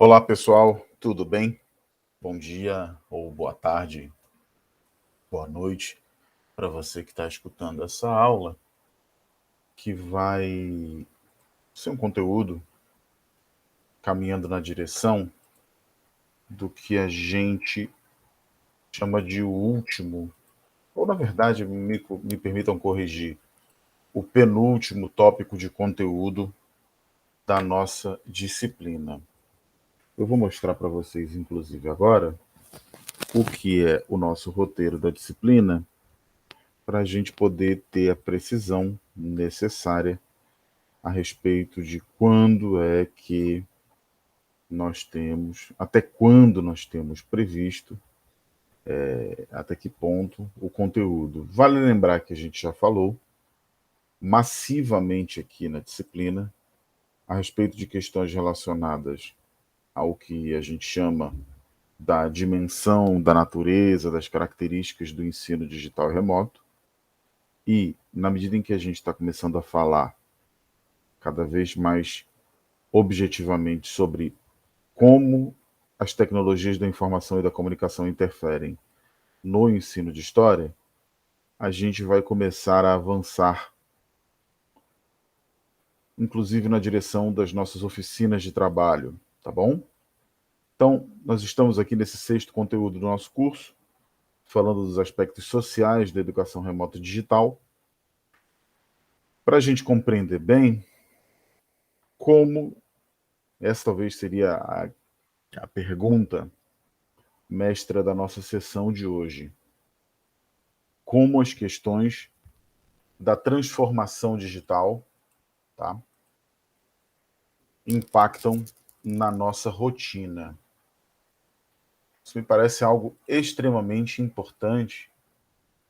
Olá, pessoal, tudo bem? Bom dia ou boa tarde, boa noite para você que está escutando essa aula, que vai ser um conteúdo caminhando na direção do que a gente chama de o último, ou na verdade, me permitam corrigir, o penúltimo tópico de conteúdo da nossa disciplina. Eu vou mostrar para vocês, inclusive, agora, o que é o nosso roteiro da disciplina para a gente poder ter a precisão necessária a respeito de quando é que nós temos, até quando nós temos previsto, até que ponto o conteúdo. Vale lembrar que a gente já falou massivamente aqui na disciplina a respeito de questões relacionadas ao que a gente chama da dimensão da natureza, das características do ensino digital remoto. E, na medida em que a gente está começando a falar cada vez mais objetivamente sobre como as tecnologias da informação e da comunicação interferem no ensino de história, a gente vai começar a avançar, inclusive na direção das nossas oficinas de trabalho, tá bom? Então, nós estamos aqui nesse sexto conteúdo do nosso curso, falando dos aspectos sociais da educação remota digital, para a gente compreender bem como, essa talvez seria a pergunta mestra da nossa sessão de hoje, como as questões da transformação digital, tá, impactam na nossa rotina. Isso me parece algo extremamente importante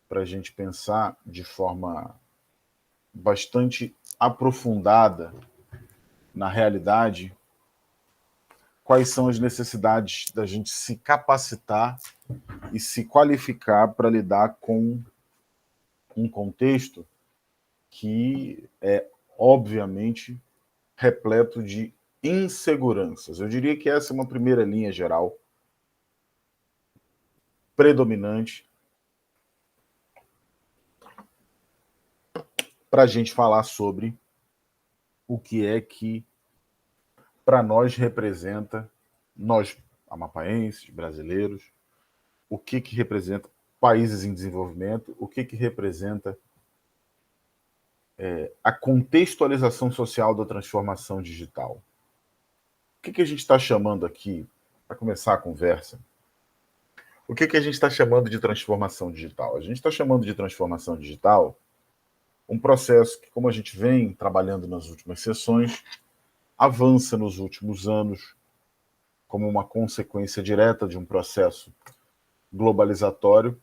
para a gente pensar de forma bastante aprofundada na realidade quais são as necessidades da gente se capacitar e se qualificar para lidar com um contexto que é, obviamente, repleto de inseguranças. Eu diria que essa é uma primeira linha geral, predominante, para a gente falar sobre o que é que, para nós, representa, nós, amapaenses, brasileiros, o que representa países em desenvolvimento, o que representa a contextualização social da transformação digital. O que a gente está chamando aqui, para começar a conversa, o que a gente está chamando de transformação digital? A gente está chamando de transformação digital um processo que, como a gente vem trabalhando nas últimas sessões, avança nos últimos anos como uma consequência direta de um processo globalizatório,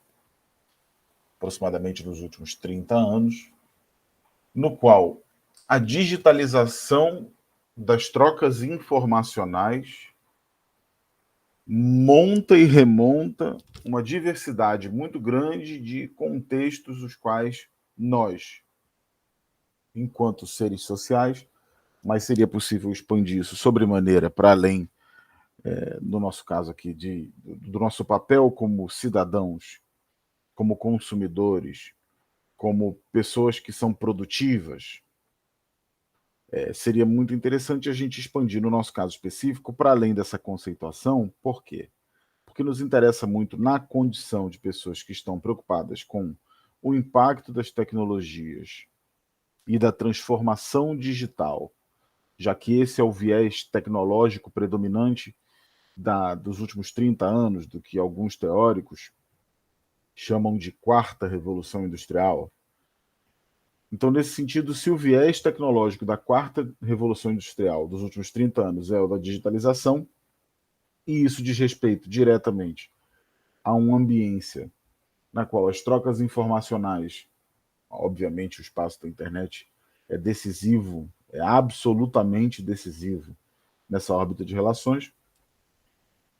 aproximadamente nos últimos 30 anos, no qual a digitalização das trocas informacionais monta e remonta uma diversidade muito grande de contextos os quais nós, enquanto seres sociais, mas seria possível expandir isso sobremaneira para além, no nosso caso aqui, do nosso papel como cidadãos, como consumidores, como pessoas que são produtivas. Seria muito interessante a gente expandir, no nosso caso específico, para além dessa conceituação. Por quê? Porque nos interessa muito, na condição de pessoas que estão preocupadas com o impacto das tecnologias e da transformação digital, já que esse é o viés tecnológico predominante dos últimos 30 anos, do que alguns teóricos chamam de quarta revolução industrial. Então, nesse sentido, se o viés tecnológico da quarta revolução industrial dos últimos 30 anos é o da digitalização, e isso diz respeito diretamente a uma ambiência na qual as trocas informacionais, obviamente o espaço da internet é decisivo, é absolutamente decisivo nessa órbita de relações,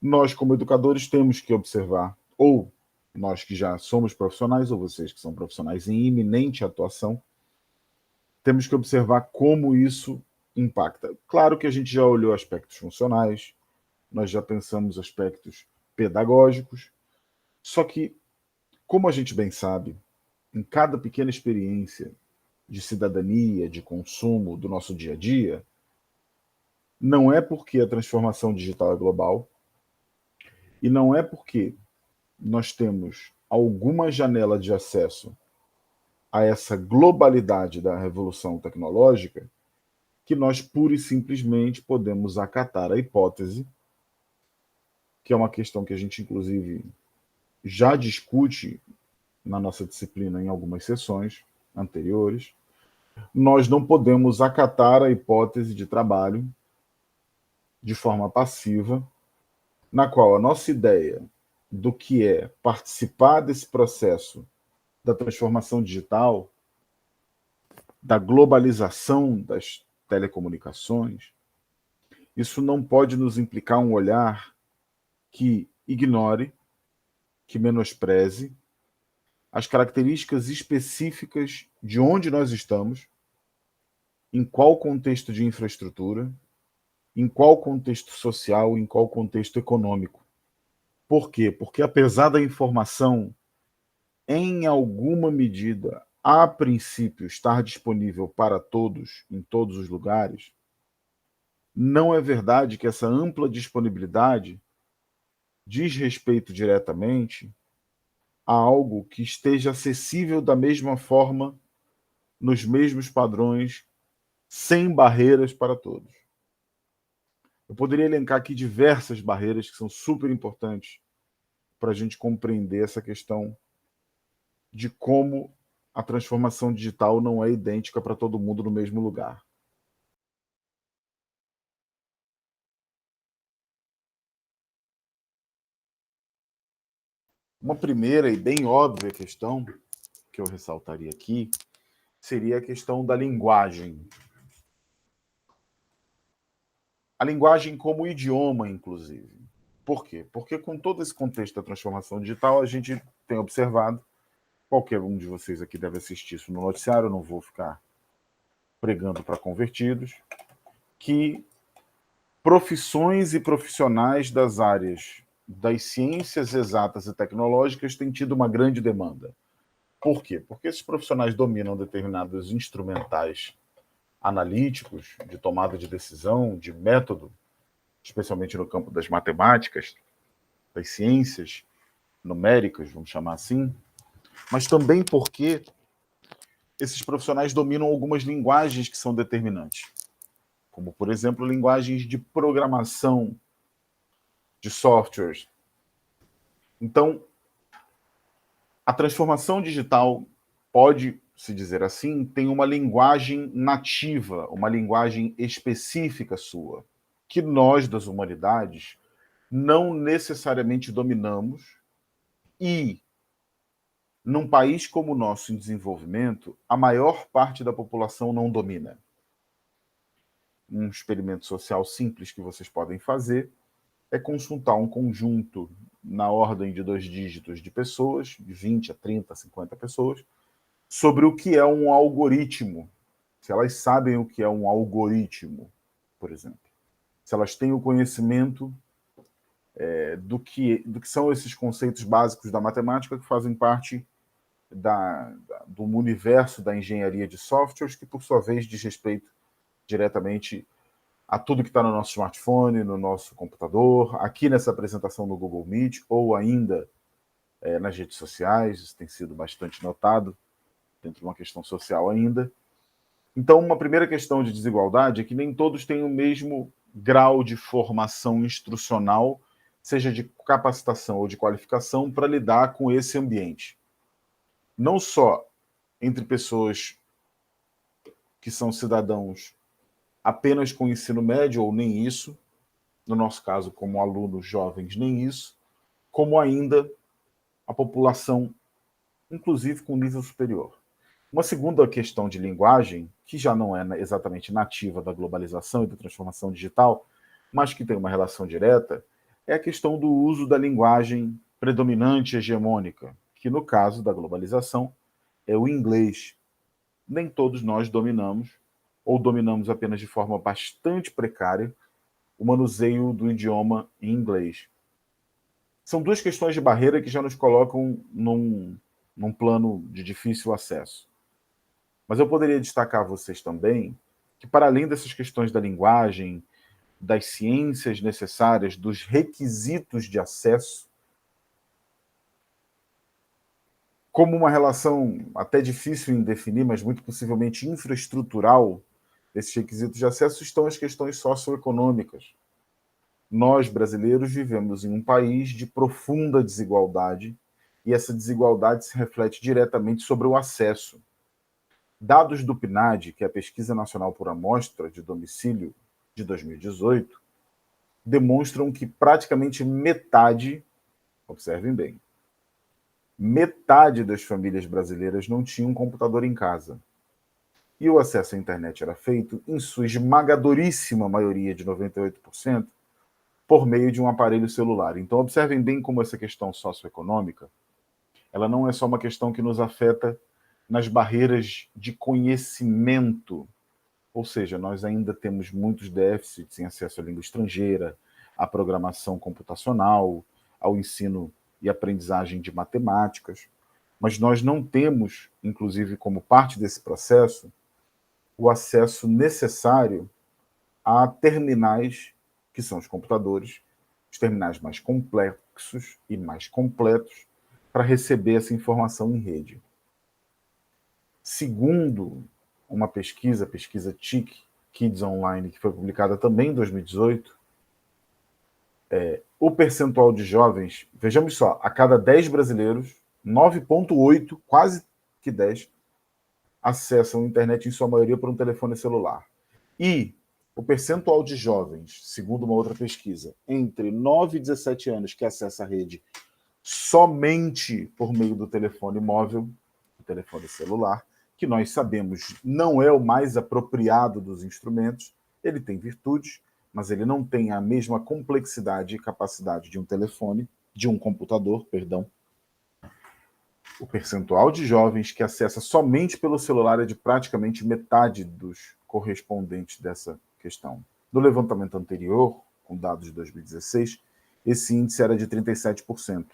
nós, como educadores, temos que observar, ou nós que já somos profissionais, ou vocês que são profissionais em iminente atuação, temos que observar como isso impacta. Claro que a gente já olhou aspectos funcionais, nós já pensamos aspectos pedagógicos. Só que, como a gente bem sabe, em cada pequena experiência de cidadania, de consumo do nosso dia a dia, não é porque a transformação digital é global e não é porque nós temos alguma janela de acesso a essa globalidade da revolução tecnológica que nós pura e simplesmente podemos acatar a hipótese, que é uma questão que a gente, inclusive, já discute na nossa disciplina em algumas sessões anteriores. Nós não podemos acatar a hipótese de trabalho de forma passiva, na qual a nossa ideia do que é participar desse processo da transformação digital, da globalização das telecomunicações, isso não pode nos implicar um olhar que ignore, que menospreze as características específicas de onde nós estamos, em qual contexto de infraestrutura, em qual contexto social, em qual contexto econômico. Por quê? Porque apesar da informação, em alguma medida, a princípio, estar disponível para todos, em todos os lugares, não é verdade que essa ampla disponibilidade diz respeito diretamente a algo que esteja acessível da mesma forma, nos mesmos padrões, sem barreiras para todos. Eu poderia elencar aqui diversas barreiras que são super importantes para a gente compreender essa questão de como a transformação digital não é idêntica para todo mundo no mesmo lugar. Uma primeira e bem óbvia questão que eu ressaltaria aqui seria a questão da linguagem. A linguagem como idioma, inclusive. Por quê? Porque com todo esse contexto da transformação digital, a gente tem observado, qualquer um de vocês aqui deve assistir isso no noticiário, eu não vou ficar pregando para convertidos, que profissões e profissionais das áreas das ciências exatas e tecnológicas têm tido uma grande demanda. Por quê? Porque esses profissionais dominam determinados instrumentais analíticos, de tomada de decisão, de método, especialmente no campo das matemáticas, das ciências numéricas, vamos chamar assim, mas também porque esses profissionais dominam algumas linguagens que são determinantes, como, por exemplo, linguagens de programação de softwares. Então, a transformação digital, pode-se dizer assim, tem uma linguagem nativa, uma linguagem específica sua, que nós, das humanidades, não necessariamente dominamos e, num país como o nosso em desenvolvimento, a maior parte da população não domina. Um experimento social simples que vocês podem fazer é consultar um conjunto na ordem de 2 dígitos de pessoas, de 20 a 30, a 50 pessoas, sobre o que é um algoritmo. Se elas sabem o que é um algoritmo, por exemplo. Se elas têm o conhecimento do que são esses conceitos básicos da matemática que fazem parte do universo da engenharia de softwares, que, por sua vez, diz respeito diretamente a tudo que está no nosso smartphone, no nosso computador, aqui nessa apresentação no Google Meet, ou ainda nas redes sociais, isso tem sido bastante notado, dentro de uma questão social ainda. Então, uma primeira questão de desigualdade é que nem todos têm o mesmo grau de formação instrucional, seja de capacitação ou de qualificação, para lidar com esse ambiente. Não só entre pessoas que são cidadãos apenas com ensino médio, ou nem isso, no nosso caso, como alunos jovens, nem isso, como ainda a população, inclusive com nível superior. Uma segunda questão de linguagem, que já não é exatamente nativa da globalização e da transformação digital, mas que tem uma relação direta, é a questão do uso da linguagem predominante hegemônica, que no caso da globalização é o inglês. Nem todos nós dominamos, ou dominamos apenas de forma bastante precária, o manuseio do idioma em inglês. São duas questões de barreira que já nos colocam num plano de difícil acesso. Mas eu poderia destacar a vocês também que, para além dessas questões da linguagem, das ciências necessárias, dos requisitos de acesso, como uma relação até difícil em definir, mas muito possivelmente infraestrutural, desses requisitos de acesso, estão as questões socioeconômicas. Nós, brasileiros, vivemos em um país de profunda desigualdade e essa desigualdade se reflete diretamente sobre o acesso. Dados do PNAD, que é a Pesquisa Nacional por Amostra de Domicílio de 2018, demonstram que praticamente metade, observem bem, metade das famílias brasileiras não tinha um computador em casa. E o acesso à internet era feito, em sua esmagadoríssima maioria de 98%, por meio de um aparelho celular. Então, observem bem como essa questão socioeconômica, ela não é só uma questão que nos afeta nas barreiras de conhecimento, ou seja, nós ainda temos muitos déficits em acesso à língua estrangeira, à programação computacional, ao ensino e aprendizagem de matemáticas, mas nós não temos, inclusive como parte desse processo, o acesso necessário a terminais, que são os computadores, os terminais mais complexos e mais completos, para receber essa informação em rede. Segundo uma pesquisa, a pesquisa TIC, Kids Online, que foi publicada também em 2018, o percentual de jovens, vejamos só, a cada 10 brasileiros, 9,8, quase que 10, acessam a internet em sua maioria por um telefone celular. E o percentual de jovens, segundo uma outra pesquisa, entre 9 e 17 anos que acessa a rede somente por meio do telefone móvel, do telefone celular, que nós sabemos não é o mais apropriado dos instrumentos, ele tem virtudes, mas ele não tem a mesma complexidade e capacidade de um telefone, de um computador, perdão. O percentual de jovens que acessa somente pelo celular é de praticamente metade dos correspondentes dessa questão. No levantamento anterior, com dados de 2016, esse índice era de 37%.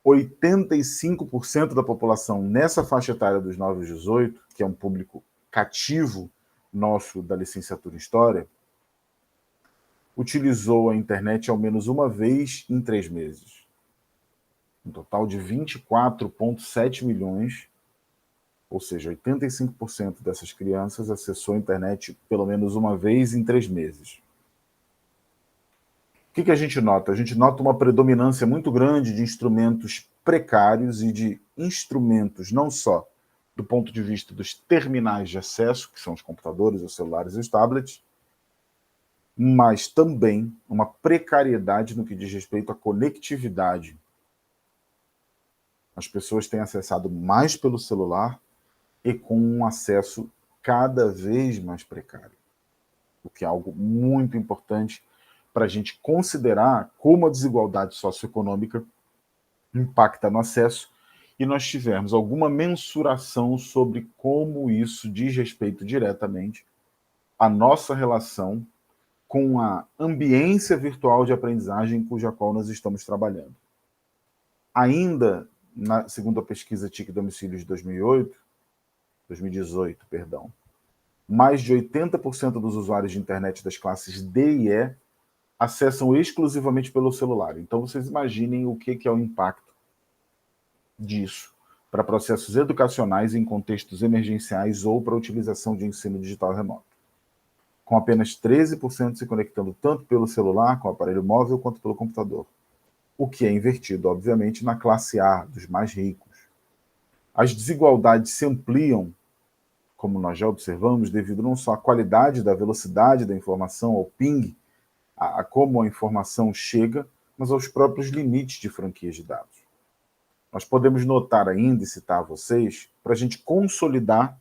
85% da população nessa faixa etária dos 9 aos 18, que é um público cativo nosso da licenciatura em História, utilizou a internet ao menos uma vez em 3 meses. Um total de 24,7 milhões, ou seja, 85% dessas crianças acessou a internet pelo menos uma vez em 3 meses. O que a gente nota? A gente nota uma predominância muito grande de instrumentos precários e de instrumentos não só do ponto de vista dos terminais de acesso, que são os computadores, os celulares e os tablets, mas também uma precariedade no que diz respeito à conectividade. As pessoas têm acessado mais pelo celular e com um acesso cada vez mais precário, o que é algo muito importante para a gente considerar como a desigualdade socioeconômica impacta no acesso e nós tivermos alguma mensuração sobre como isso diz respeito diretamente à nossa relação com a ambiência virtual de aprendizagem cuja qual nós estamos trabalhando. Ainda, segundo a pesquisa TIC Domicílio de 2018, mais de 80% dos usuários de internet das classes D e E acessam exclusivamente pelo celular. Então, vocês imaginem o que é o impacto disso para processos educacionais em contextos emergenciais ou para a utilização de ensino digital remoto. Com apenas 13% se conectando tanto pelo celular, com o aparelho móvel, quanto pelo computador. O que é invertido, obviamente, na classe A, dos mais ricos. As desigualdades se ampliam, como nós já observamos, devido não só à qualidade da velocidade da informação, ao ping, a como a informação chega, mas aos próprios limites de franquias de dados. Nós podemos notar ainda, e citar a vocês, para a gente consolidar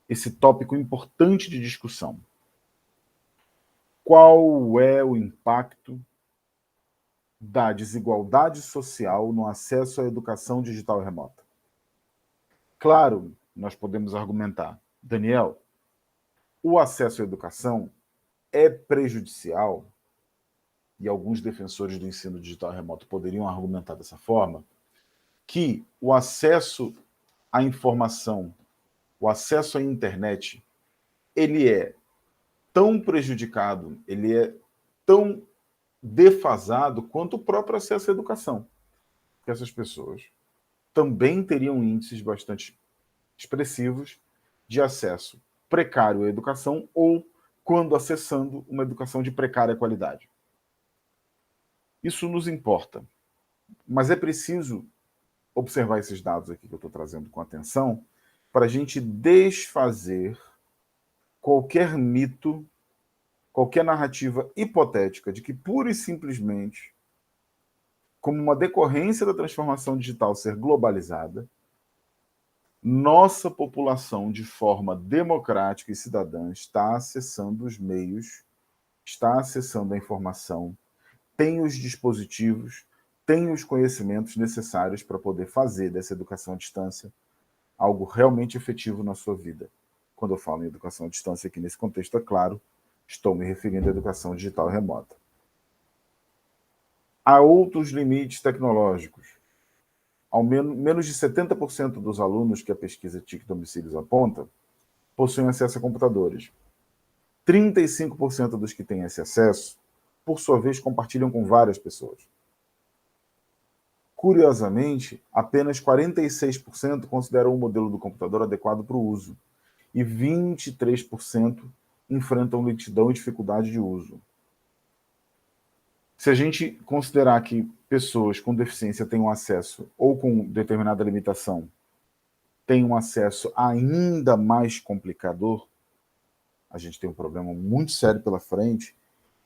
esse tópico importante de discussão. Qual é o impacto da desigualdade social no acesso à educação digital remota? Claro, nós podemos argumentar, Daniel, o acesso à educação é prejudicial, e alguns defensores do ensino digital remoto poderiam argumentar dessa forma, que o acesso à informação, o acesso à internet, ele é tão prejudicado, ele é tão defasado quanto o próprio acesso à educação. Que essas pessoas também teriam índices bastante expressivos de acesso precário à educação ou quando acessando uma educação de precária qualidade. Isso nos importa, mas é preciso observar esses dados aqui que eu estou trazendo com atenção para a gente desfazer qualquer mito, qualquer narrativa hipotética de que pura e simplesmente, como uma decorrência da transformação digital ser globalizada, nossa população, de forma democrática e cidadã, está acessando os meios, está acessando a informação, tem os dispositivos, tem os conhecimentos necessários para poder fazer dessa educação à distância algo realmente efetivo na sua vida. Quando eu falo em educação à distância aqui nesse contexto, é claro, estou me referindo à educação digital remota. Há outros limites tecnológicos. Ao menos de 70% dos alunos que a pesquisa TIC Domicílios aponta possuem acesso a computadores. 35% dos que têm esse acesso, por sua vez, compartilham com várias pessoas. Curiosamente, apenas 46% consideram o modelo do computador adequado para o uso e 23% enfrentam lentidão e dificuldade de uso. Se a gente considerar que pessoas com deficiência têm um acesso, ou com determinada limitação, têm um acesso ainda mais complicador, a gente tem um problema muito sério pela frente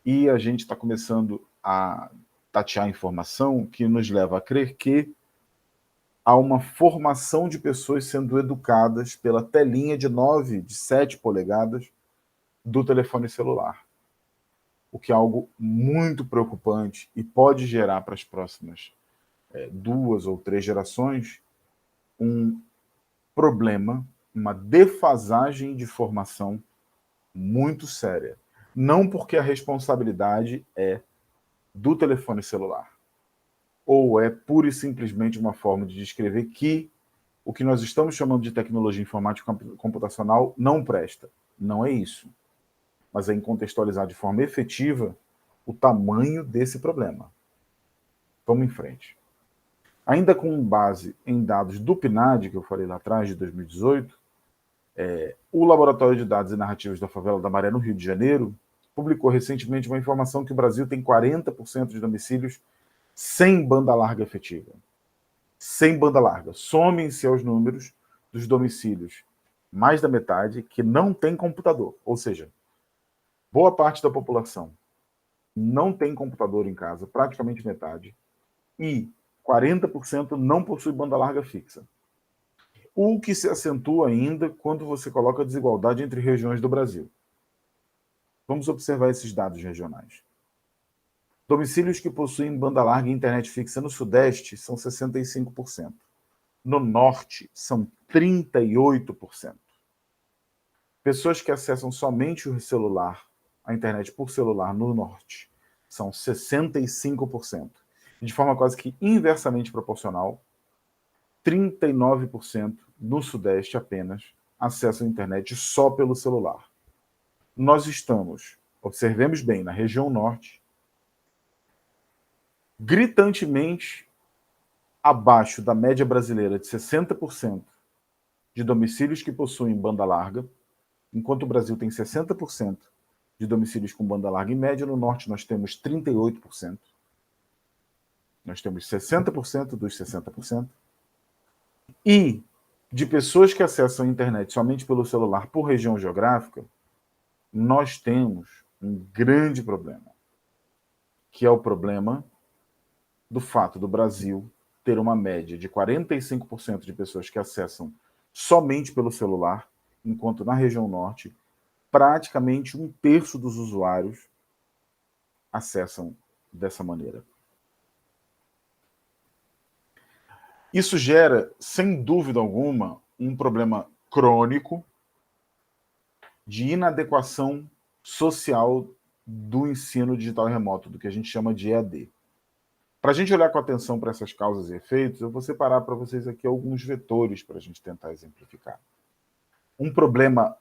e a gente está começando a tatear informação que nos leva a crer que há uma formação de pessoas sendo educadas pela telinha de 9, de 7 polegadas do telefone celular. O que é algo muito preocupante e pode gerar para as próximas 2 ou 3 gerações um problema, uma defasagem de formação muito séria. Não porque a responsabilidade é do telefone celular, ou é pura e simplesmente uma forma de descrever que o que nós estamos chamando de tecnologia informática computacional não presta. Não é isso. Mas é em contextualizar de forma efetiva o tamanho desse problema. Vamos em frente. Ainda com base em dados do PNAD, que eu falei lá atrás, de 2018, o Laboratório de Dados e Narrativas da Favela da Maré, no Rio de Janeiro, publicou recentemente uma informação que o Brasil tem 40% de domicílios sem banda larga efetiva. Sem banda larga. Somem-se aos números dos domicílios, mais da metade, que não tem computador. Ou seja, boa parte da população não tem computador em casa, praticamente metade, e 40% não possui banda larga fixa. O que se acentua ainda quando você coloca a desigualdade entre regiões do Brasil. Vamos observar esses dados regionais. Domicílios que possuem banda larga e internet fixa no Sudeste são 65%. No Norte, são 38%. Pessoas que acessam somente o celular, a internet por celular no Norte, são 65%. De forma quase que inversamente proporcional, 39% no Sudeste apenas acessam a internet só pelo celular. Nós estamos, observemos bem, na região Norte, gritantemente abaixo da média brasileira de 60% de domicílios que possuem banda larga, enquanto o Brasil tem 60% de domicílios com banda larga em média, no Norte nós temos 38%. Nós temos 60% dos 60%. E de pessoas que acessam a internet somente pelo celular por região geográfica, nós temos um grande problema, que é o problema do fato do Brasil ter uma média de 45% de pessoas que acessam somente pelo celular, enquanto na região Norte, praticamente 1/3 dos usuários acessam dessa maneira. Isso gera, sem dúvida alguma, um problema crônico de inadequação social do ensino digital e remoto, do que a gente chama de EAD. Para a gente olhar com atenção para essas causas e efeitos, eu vou separar para vocês aqui alguns vetores para a gente tentar exemplificar. Um problema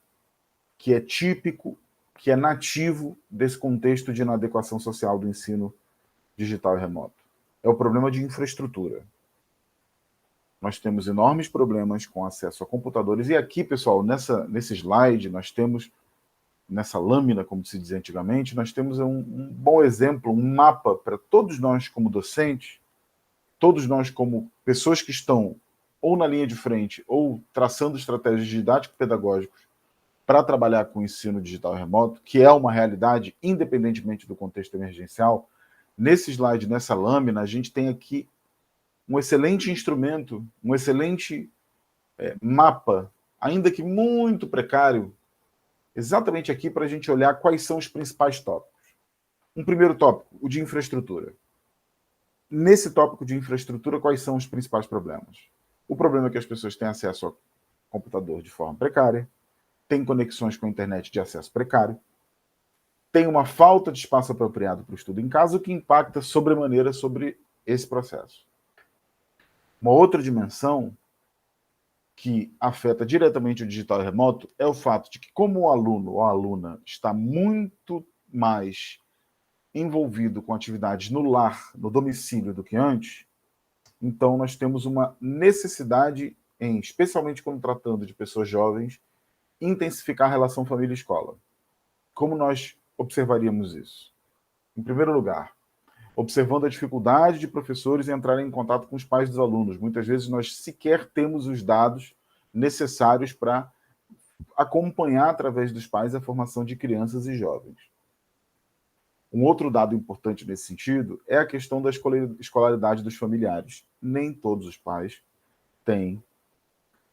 que é típico, que é nativo desse contexto de inadequação social do ensino digital e remoto. É o problema de infraestrutura. Nós temos enormes problemas com acesso a computadores. E aqui, pessoal, nesse slide, nós temos, nessa lâmina, como se dizia antigamente, nós temos um bom exemplo, um mapa para todos nós como docentes, todos nós como pessoas que estão ou na linha de frente ou traçando estratégias didático-pedagógicas para trabalhar com o ensino digital e remoto, que é uma realidade independentemente do contexto emergencial. Nesse slide, nessa lâmina, a gente tem aqui um excelente instrumento, um excelente mapa, ainda que muito precário, exatamente aqui para a gente olhar quais são os principais tópicos. Um primeiro tópico, o de infraestrutura. Nesse tópico de infraestrutura, quais são os principais problemas? O problema é que as pessoas têm acesso ao computador de forma precária, têm conexões com a internet de acesso precário, tem uma falta de espaço apropriado para o estudo em casa, o que impacta sobremaneira sobre esse processo. Uma outra dimensão que afeta diretamente o digital e remoto é o fato de que, como o aluno ou a aluna está muito mais envolvido com atividades no lar, no domicílio, do que antes, então nós temos uma necessidade, especialmente quando tratando de pessoas jovens, intensificar a relação família-escola. Como nós observaríamos isso? Em primeiro lugar, observando a dificuldade de professores em entrarem em contato com os pais dos alunos. Muitas vezes nós sequer temos os dados necessários para acompanhar, através dos pais, a formação de crianças e jovens. Um outro dado importante nesse sentido é a questão da escolaridade dos familiares. Nem todos os pais têm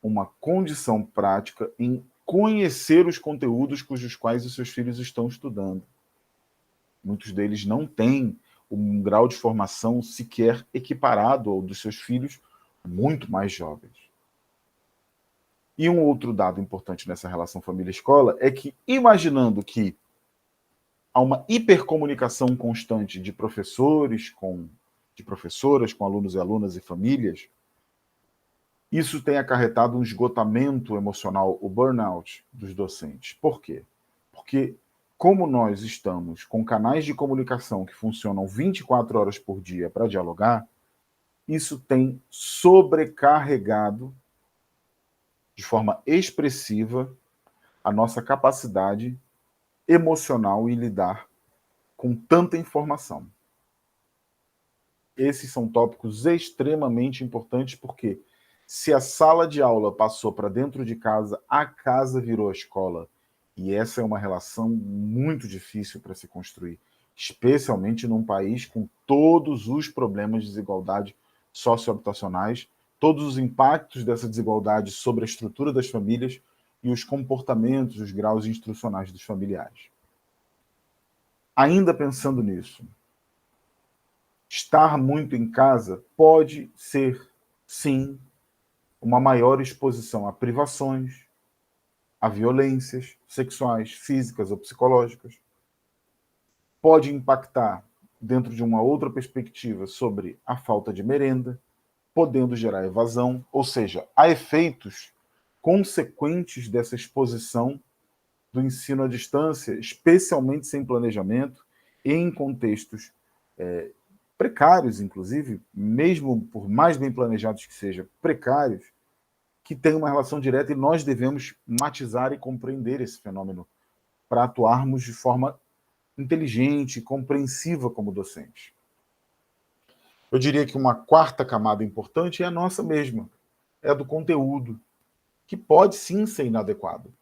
uma condição prática em conhecer os conteúdos cujos quais os seus filhos estão estudando. Muitos deles não têm um grau de formação sequer equiparado ao dos seus filhos muito mais jovens. E um outro dado importante nessa relação família-escola é que, imaginando que há uma hipercomunicação constante de professores de professoras com alunos e alunas e famílias, isso tem acarretado um esgotamento emocional, o burnout dos docentes. Por quê? Porque, como nós estamos com canais de comunicação que funcionam 24 horas por dia para dialogar, isso tem sobrecarregado de forma expressiva a nossa capacidade emocional em lidar com tanta informação. Esses são tópicos extremamente importantes, porque se a sala de aula passou para dentro de casa, a casa virou a escola. E essa é uma relação muito difícil para se construir, especialmente num país com todos os problemas de desigualdade sociohabitacionais, todos os impactos dessa desigualdade sobre a estrutura das famílias e os comportamentos, os graus instrucionais dos familiares. Ainda pensando nisso, estar muito em casa pode ser, sim, uma maior exposição a privações, a violências sexuais, físicas ou psicológicas. Pode impactar, dentro de uma outra perspectiva, sobre a falta de merenda, podendo gerar evasão, ou seja, há efeitos consequentes dessa exposição do ensino à distância, especialmente sem planejamento, em contextos precários, inclusive, mesmo por mais bem planejados que sejam, precários, que tem uma relação direta, e nós devemos matizar e compreender esse fenômeno para atuarmos de forma inteligente e compreensiva como docentes. Eu diria que uma quarta camada importante é a nossa mesma, é a do conteúdo, que pode sim ser inadequado,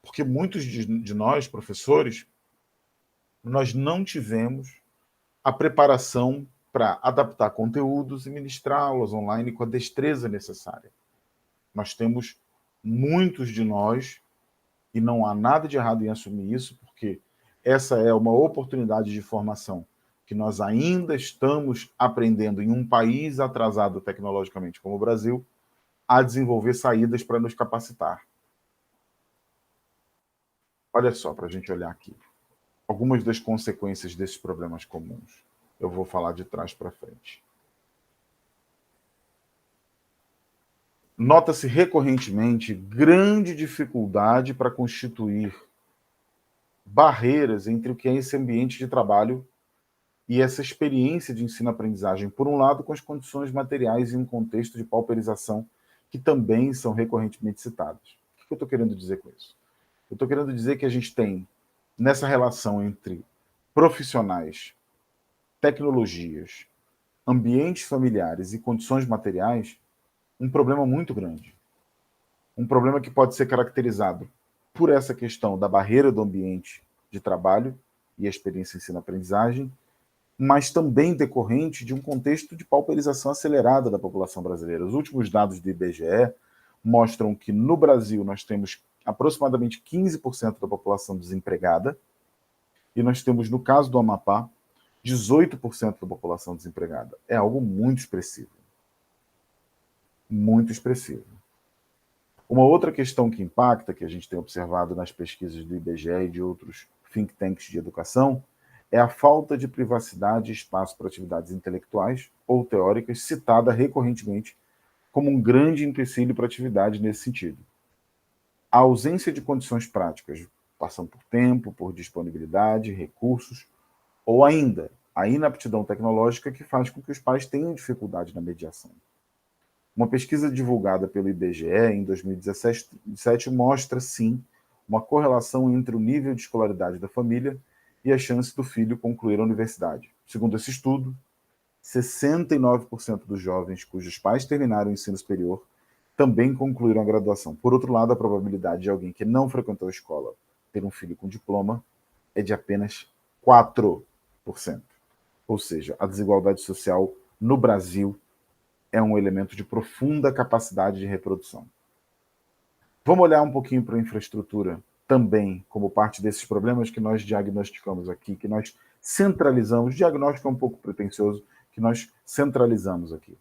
porque muitos de nós, professores, nós não tivemos a preparação para adaptar conteúdos e ministrar aulas online com a destreza necessária. Nós temos muitos de nós, e não há nada de errado em assumir isso, porque essa é uma oportunidade de formação que nós ainda estamos aprendendo em um país atrasado tecnologicamente como o Brasil, a desenvolver saídas para nos capacitar. Olha só, para a gente olhar aqui. algumas das consequências desses problemas comuns. Eu vou falar de trás para frente. Nota-se recorrentemente grande dificuldade para constituir barreiras entre o que é esse ambiente de trabalho e essa experiência de ensino-aprendizagem, por um lado, com as condições materiais em um contexto de pauperização que também são recorrentemente citadas. O que eu estou querendo dizer com isso? Eu estou querendo dizer que a gente tem, nessa relação entre profissionais, tecnologias, ambientes familiares e condições materiais, um problema muito grande. Um problema que pode ser caracterizado por essa questão da barreira do ambiente de trabalho e a experiência ensino-aprendizagem, mas também decorrente de um contexto de pauperização acelerada da população brasileira. Os últimos dados do IBGE mostram que no Brasil nós temos aproximadamente 15% da população desempregada e nós temos, no caso do Amapá, 18% da população desempregada. É algo muito expressivo. Muito expressivo. Uma outra questão que impacta, que a gente tem observado nas pesquisas do IBGE e de outros think tanks de educação, é a falta de privacidade e espaço para atividades intelectuais ou teóricas, citada recorrentemente como um grande empecilho para atividade nesse sentido. A ausência de condições práticas, passando por tempo, por disponibilidade, recursos, ou ainda a inaptidão tecnológica que faz com que os pais tenham dificuldade na mediação. Uma pesquisa divulgada pelo IBGE em 2017 mostra, sim, uma correlação entre o nível de escolaridade da família e a chance do filho concluir a universidade. Segundo esse estudo, 69% dos jovens cujos pais terminaram o ensino superior também concluíram a graduação. Por outro lado, a probabilidade de alguém que não frequentou a escola ter um filho com diploma é de apenas 4%. Ou seja, a desigualdade social no Brasil é um elemento de profunda capacidade de reprodução. Vamos olhar um pouquinho para a infraestrutura também, como parte desses problemas que nós diagnosticamos aqui, que nós centralizamos. Diagnóstico é um pouco pretensioso, que nós centralizamos aqui.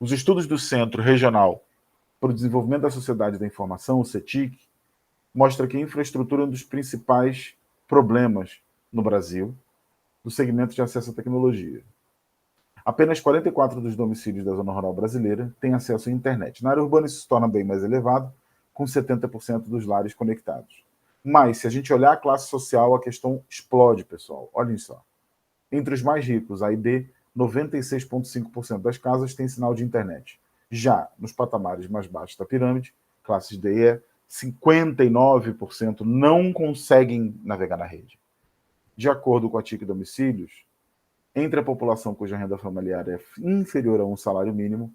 Os estudos do Centro Regional para o Desenvolvimento da Sociedade da Informação, o CETIC, mostra que a infraestrutura é um dos principais problemas no Brasil do segmento de acesso à tecnologia. Apenas 44 dos domicílios da zona rural brasileira têm acesso à internet. Na área urbana isso se torna bem mais elevado, com 70% dos lares conectados. Mas, se a gente olhar a classe social, a questão explode, pessoal. Olhem só. Entre os mais ricos, A e B, 96,5% das casas têm sinal de internet. Já nos patamares mais baixos da pirâmide, classes D e E, 59% não conseguem navegar na rede. De acordo com a TIC Domicílios, entre a população cuja renda familiar é inferior a um salário mínimo,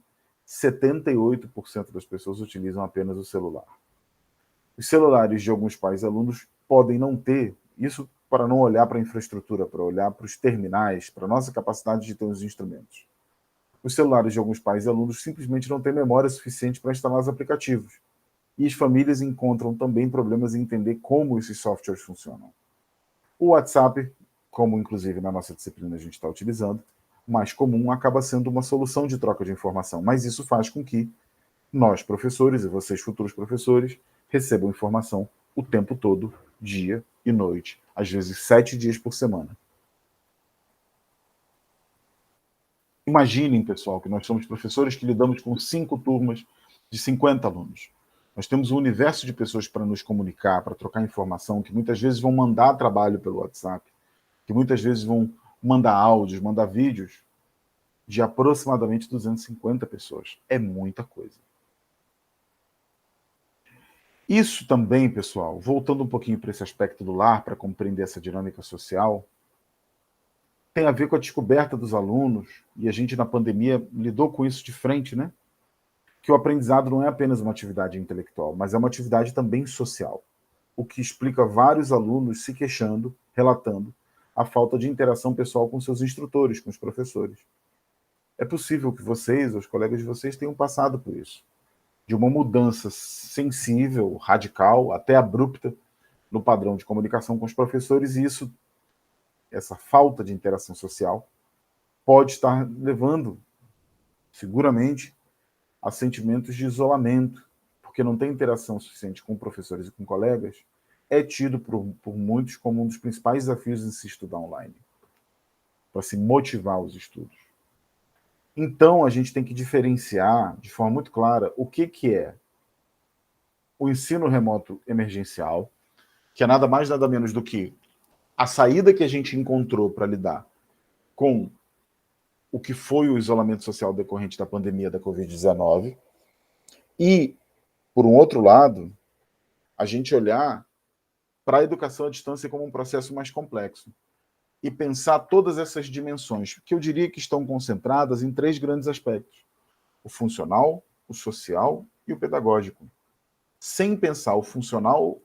78% das pessoas utilizam apenas o celular. Os celulares de alguns pais e alunos podem não ter, isso para não olhar para a infraestrutura, para olhar para os terminais, para a nossa capacidade de ter os instrumentos. Os celulares de alguns pais e alunos simplesmente não têm memória suficiente para instalar os aplicativos. E as famílias encontram também problemas em entender como esses softwares funcionam. O WhatsApp, como inclusive na nossa disciplina a gente está utilizando, mais comum, acaba sendo uma solução de troca de informação, mas isso faz com que nós, professores, e vocês, futuros professores, recebam informação o tempo todo, dia e noite, às vezes 7 dias por semana. Imaginem, pessoal, que nós somos professores que lidamos com 5 turmas de 50 alunos. Nós temos um universo de pessoas para nos comunicar, para trocar informação, que muitas vezes vão mandar trabalho pelo WhatsApp, que muitas vezes vão mandar áudios, mandar vídeos, de aproximadamente 250 pessoas. É muita coisa. Isso também, pessoal, voltando um pouquinho para esse aspecto do lar, para compreender essa dinâmica social, tem a ver com a descoberta dos alunos, e a gente na pandemia lidou com isso de frente, né? Que o aprendizado não é apenas uma atividade intelectual, mas é uma atividade também social, o que explica vários alunos se queixando, relatando a falta de interação pessoal com seus instrutores, com os professores. É possível que vocês, os colegas de vocês, tenham passado por isso, de uma mudança sensível, radical, até abrupta, no padrão de comunicação com os professores, e isso, essa falta de interação social, pode estar levando, seguramente, a sentimentos de isolamento, porque não tem interação suficiente com professores e com colegas, é tido por muitos como um dos principais desafios em se estudar online, para se motivar os estudos. Então, a gente tem que diferenciar de forma muito clara o que é o ensino remoto emergencial, que é nada mais nada menos do que a saída que a gente encontrou para lidar com o que foi o isolamento social decorrente da pandemia da Covid-19, e, por um outro lado, a gente olhar para a educação à distância como um processo mais complexo e pensar todas essas dimensões, que eu diria que estão concentradas em 3 grandes aspectos: o funcional, o social e o pedagógico. Sem pensar o funcional,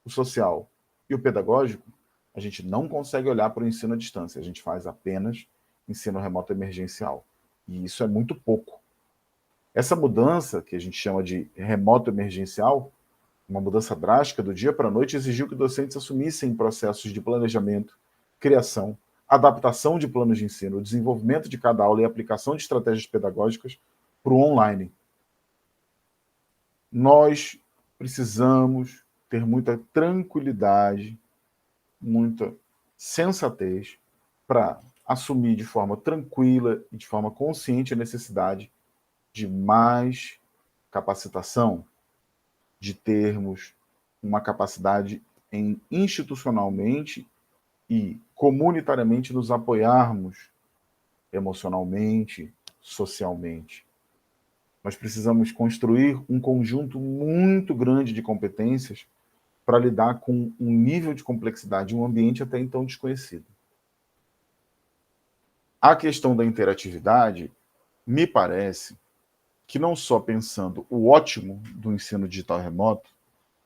o social e o pedagógico, a gente não consegue olhar para o ensino à distância, a gente faz apenas ensino remoto emergencial. E isso é muito pouco. Essa mudança, que a gente chama de remoto emergencial, uma mudança drástica do dia para a noite, exigiu que docentes assumissem processos de planejamento, criação, adaptação de planos de ensino, desenvolvimento de cada aula e aplicação de estratégias pedagógicas para o online. Nós precisamos ter muita tranquilidade, muita sensatez para assumir de forma tranquila e de forma consciente a necessidade de mais capacitação, de termos uma capacidade em institucionalmente e comunitariamente nos apoiarmos emocionalmente, socialmente. Nós precisamos construir um conjunto muito grande de competências para lidar com um nível de complexidade, um ambiente até então desconhecido. A questão da interatividade, me parece que não só pensando o ótimo do ensino digital remoto,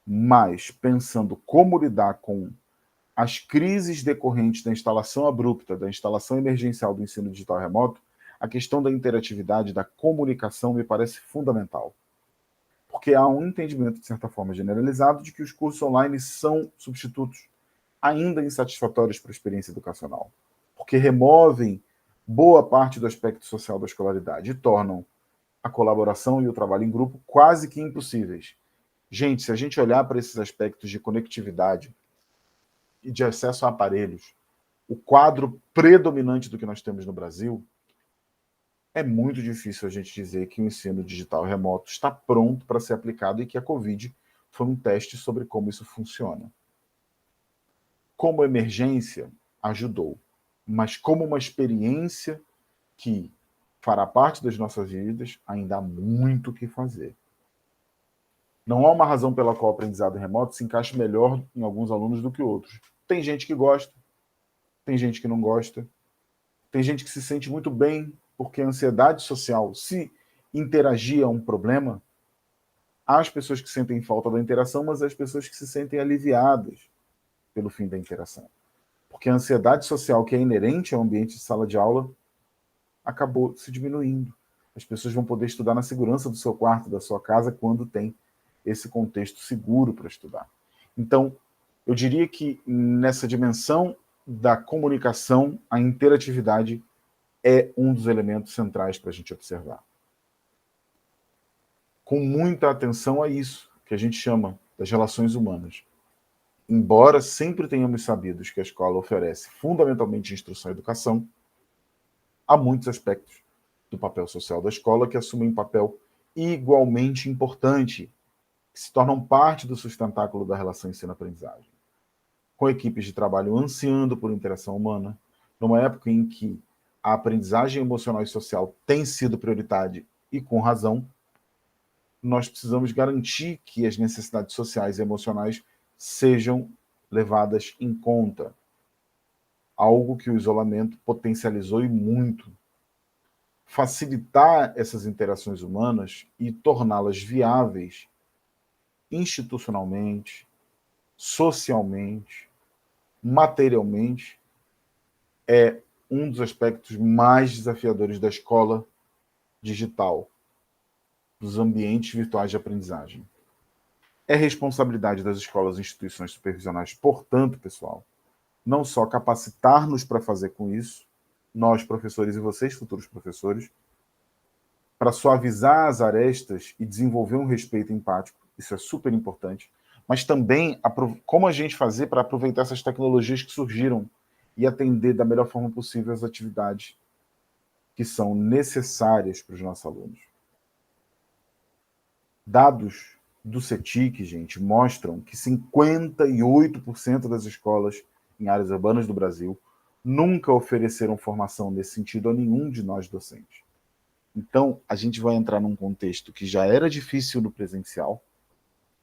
mas pensando como lidar com as crises decorrentes da instalação abrupta, da instalação emergencial do ensino digital remoto, a questão da interatividade, da comunicação, me parece fundamental. Porque há um entendimento, de certa forma, generalizado de que os cursos online são substitutos ainda insatisfatórios para a experiência educacional, porque removem boa parte do aspecto social da escolaridade e tornam a colaboração e o trabalho em grupo quase que impossíveis. Gente, se a gente olhar para esses aspectos de conectividade e de acesso a aparelhos, o quadro predominante do que nós temos no Brasil, é muito difícil a gente dizer que o ensino digital remoto está pronto para ser aplicado e que a Covid foi um teste sobre como isso funciona. Como emergência, ajudou, mas como uma experiência que fará parte das nossas vidas, ainda há muito o que fazer. Não há uma razão pela qual o aprendizado remoto se encaixe melhor em alguns alunos do que outros. Tem gente que gosta, tem gente que não gosta, tem gente que se sente muito bem porque a ansiedade social, se interagir é um problema, há as pessoas que sentem falta da interação, mas há as pessoas que se sentem aliviadas pelo fim da interação. Porque a ansiedade social que é inerente ao ambiente de sala de aula acabou se diminuindo. As pessoas vão poder estudar na segurança do seu quarto, da sua casa, quando tem esse contexto seguro para estudar. Então, eu diria que nessa dimensão da comunicação, a interatividade é um dos elementos centrais para a gente observar. Com muita atenção a isso, que a gente chama das relações humanas. Embora sempre tenhamos sabido que a escola oferece fundamentalmente instrução e educação, há muitos aspectos do papel social da escola que assumem um papel igualmente importante, que se tornam parte do sustentáculo da relação ensino-aprendizagem. Com equipes de trabalho ansiando por interação humana, numa época em que a aprendizagem emocional e social tem sido prioridade e com razão, nós precisamos garantir que as necessidades sociais e emocionais sejam levadas em conta. Algo que o isolamento potencializou e muito. Facilitar essas interações humanas e torná-las viáveis institucionalmente, socialmente, materialmente, é um dos aspectos mais desafiadores da escola digital, dos ambientes virtuais de aprendizagem. É responsabilidade das escolas e instituições supervisionais, portanto, pessoal, não só capacitar-nos para fazer com isso, nós, professores, e vocês, futuros professores, para suavizar as arestas e desenvolver um respeito empático, isso é super importante, mas também como a gente fazer para aproveitar essas tecnologias que surgiram e atender da melhor forma possível as atividades que são necessárias para os nossos alunos. Dados do CETIC, gente, mostram que 58% das escolas em áreas urbanas do Brasil nunca ofereceram formação nesse sentido a nenhum de nós docentes. Então, a gente vai entrar num contexto que já era difícil no presencial,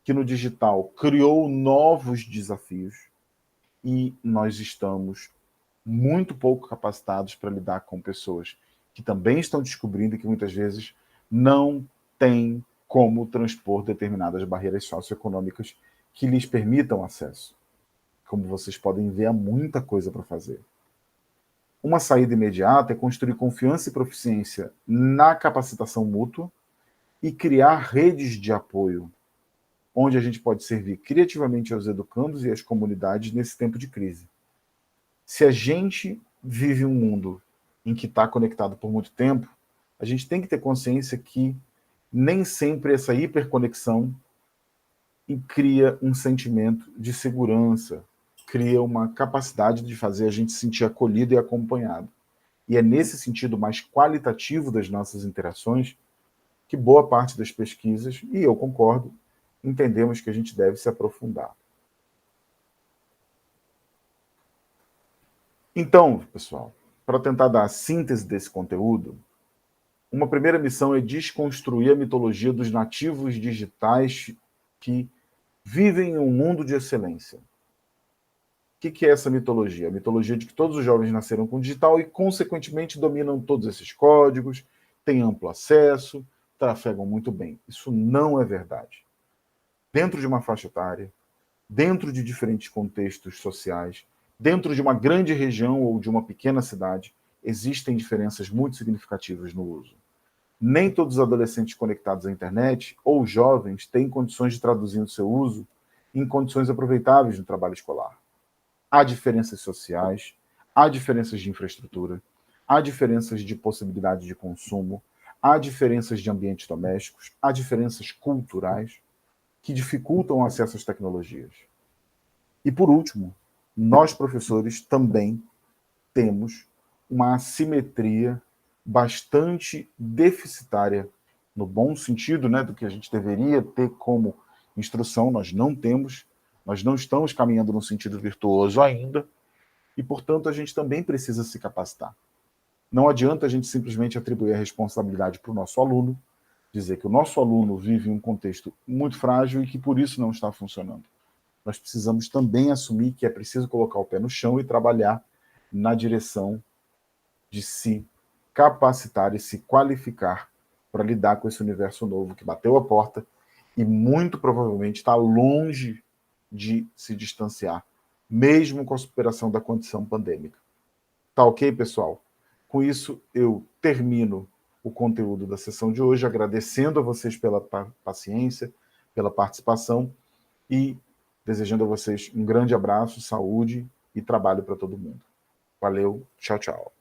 que no digital criou novos desafios e nós estamos muito pouco capacitados para lidar com pessoas que também estão descobrindo que muitas vezes não têm como transpor determinadas barreiras socioeconômicas que lhes permitam acesso. Como vocês podem ver, há muita coisa para fazer. Uma saída imediata é construir confiança e proficiência na capacitação mútua e criar redes de apoio, onde a gente pode servir criativamente aos educandos e às comunidades nesse tempo de crise. Se a gente vive um mundo em que está conectado por muito tempo, a gente tem que ter consciência que nem sempre essa hiperconexão cria um sentimento de segurança, cria uma capacidade de fazer a gente se sentir acolhido e acompanhado. E é nesse sentido mais qualitativo das nossas interações que boa parte das pesquisas, e eu concordo, entendemos que a gente deve se aprofundar. Então, pessoal, para tentar dar a síntese desse conteúdo, uma primeira missão é desconstruir a mitologia dos nativos digitais que vivem em um mundo de excelência. O que é essa mitologia? A mitologia de que todos os jovens nasceram com digital e, consequentemente, dominam todos esses códigos, têm amplo acesso, trafegam muito bem. Isso não é verdade. Dentro de uma faixa etária, dentro de diferentes contextos sociais, dentro de uma grande região ou de uma pequena cidade, existem diferenças muito significativas no uso. Nem todos os adolescentes conectados à internet ou jovens têm condições de traduzir o seu uso em condições aproveitáveis no trabalho escolar. Há diferenças sociais, há diferenças de infraestrutura, há diferenças de possibilidade de consumo, há diferenças de ambientes domésticos, há diferenças culturais que dificultam o acesso às tecnologias. E, por último, nós, professores, também temos uma assimetria bastante deficitária, no bom sentido, né, do que a gente deveria ter como instrução, nós não temos, nós não estamos caminhando no sentido virtuoso ainda, e, portanto, a gente também precisa se capacitar. Não adianta a gente simplesmente atribuir a responsabilidade para o nosso aluno, dizer que o nosso aluno vive em um contexto muito frágil e que por isso não está funcionando. Nós precisamos também assumir que é preciso colocar o pé no chão e trabalhar na direção de se capacitar e se qualificar para lidar com esse universo novo que bateu a porta e muito provavelmente está longe de se distanciar, mesmo com a superação da condição pandêmica. Tá ok, pessoal? Com isso, eu termino o conteúdo da sessão de hoje, agradecendo a vocês pela paciência, pela participação e desejando a vocês um grande abraço, saúde e trabalho para todo mundo. Valeu, tchau, tchau.